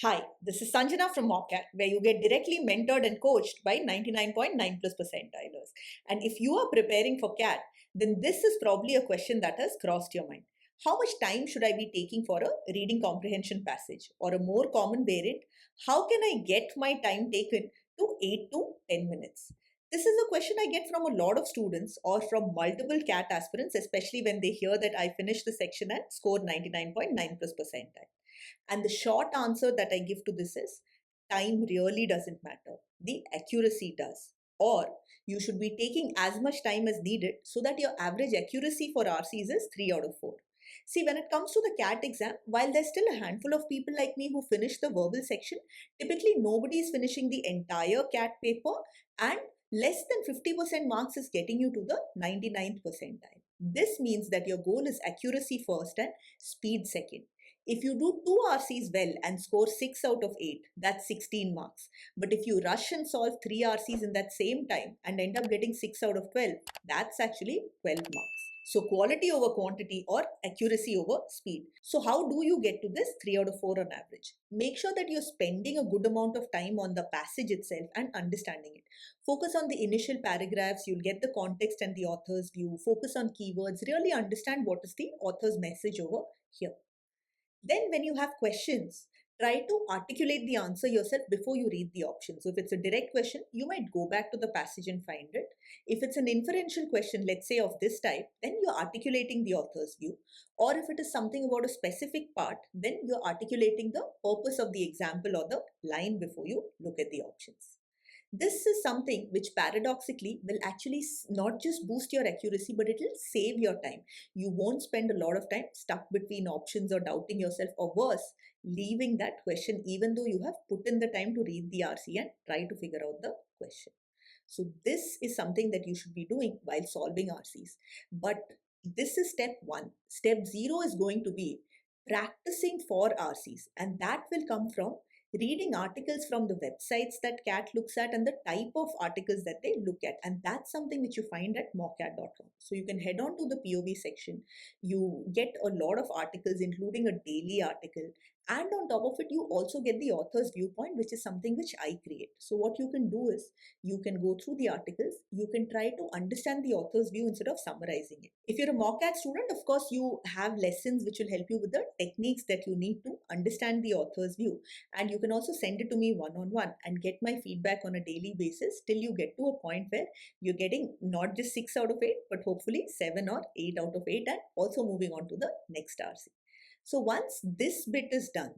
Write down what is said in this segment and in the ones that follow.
Hi, this is Sanjana from Mockat, where you get directly mentored and coached by 99.9 plus percentilers. And if you are preparing for CAT, then this is probably a question that has crossed your mind. How much time should I be taking for a reading comprehension passage? Or a more common variant, how can I get my time taken to 8 to 10 minutes? This is a question I get from a lot of students or from multiple CAT aspirants, especially when they hear that I finished the section and scored 99.9 plus percentile. And the short answer that I give to this is time really doesn't matter. The accuracy does. Or you should be taking as much time as needed so that your average accuracy for RCs is 3 out of 4. See, when it comes to the CAT exam, while there's still a handful of people like me who finish the verbal section, typically nobody is finishing the entire CAT paper, and less than 50% marks is getting you to the 99th percentile. This means that your goal is accuracy first and speed second. If you do 2 RCs well and score 6 out of 8, that's 16 marks. But if you rush and solve 3 RCs in that same time and end up getting 6 out of 12, that's actually 12 marks. So quality over quantity or accuracy over speed. So how do you get to this 3 out of 4 on average? Make sure that you're spending a good amount of time on the passage itself and understanding it. Focus on the initial paragraphs, you'll get the context and the author's view. Focus on keywords, really understand what is the author's message over here. Then, when you have questions, try to articulate the answer yourself before you read the option. So, if it's a direct question, you might go back to the passage and find it. If it's an inferential question, let's say of this type, then you're articulating the author's view. Or if it is something about a specific part, then you're articulating the purpose of the example or the line before you look at the options. This is something which paradoxically will actually not just boost your accuracy, but it will save your time. You won't spend a lot of time stuck between options or doubting yourself, or worse, leaving that question even though you have put in the time to read the RC and try to figure out the question. So, this is something that you should be doing while solving RCs. But this is step one. Step zero is going to be practicing for RCs, and that will come from reading articles from the websites that CAT looks at and the type of articles that they look at. And that's something which you find at mockcat.com. So you can head on to the POV section. You get a lot of articles, including a daily article. And on top of it, you also get the author's viewpoint, which is something which I create. So what you can do is you can go through the articles, you can try to understand the author's view instead of summarizing it. If you're a mockcat student, of course, you have lessons which will help you with the techniques that you need to understand the author's view. And you can also send it to me one-on-one and get my feedback on a daily basis till you get to a point where you're getting not just 6 out of 8, but hopefully 7 or 8 out of 8, and also moving on to the next RC. So once this bit is done,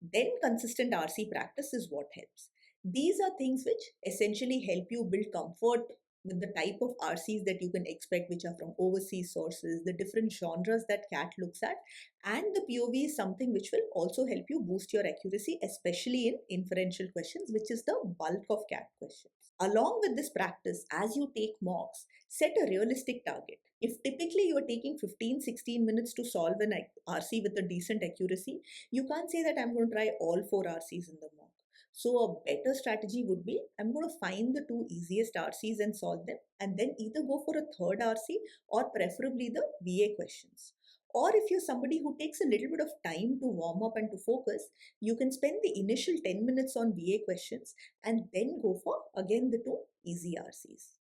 then consistent RC practice is what helps. These are things which essentially help you build comfort with the type of RCs that you can expect, which are from overseas sources, the different genres that CAT looks at, and the POV is something which will also help you boost your accuracy, especially in inferential questions, which is the bulk of CAT questions. Along with this practice, as you take mocks, set a realistic target. If typically you are taking 15-16 minutes to solve an RC with a decent accuracy, you can't say that I'm going to try all 4 RCs in the mock. So a better strategy would be I'm going to find the 2 easiest RCs and solve them, and then either go for a third RC or preferably the VA questions. Or if you're somebody who takes a little bit of time to warm up and to focus, you can spend the initial 10 minutes on VA questions and then go for again the 2 easy RCs.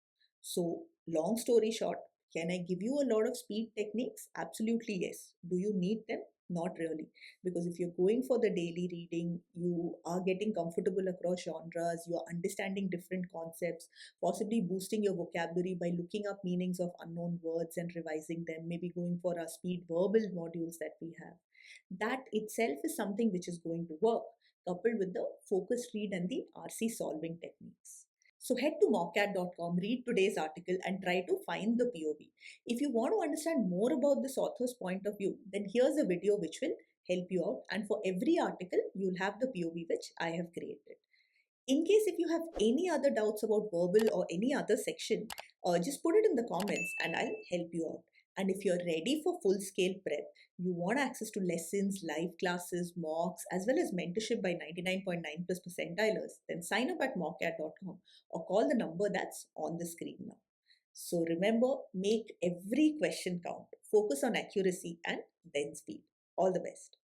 So, long story short, can I give you a lot of speed techniques? Absolutely yes. Do you need them? Not really. Because if you're going for the daily reading, you are getting comfortable across genres, you are understanding different concepts, possibly boosting your vocabulary by looking up meanings of unknown words and revising them, maybe going for our speed verbal modules that we have. That itself is something which is going to work, coupled with the focused read and the RC solving techniques. So head to mockcat.com, read today's article, and try to find the POV. If you want to understand more about this author's point of view, then here's a video which will help you out. And for every article, you'll have the POV which I have created. In case if you have any other doubts about verbal or any other section, just put it in the comments and I'll help you out. And if you're ready for full scale prep, you want access to lessons, live classes, mocks, as well as mentorship by 99.9 plus percentilers, then sign up at mockcat.com or call the number that's on the screen now. So remember, make every question count, focus on accuracy and then speed. All the best.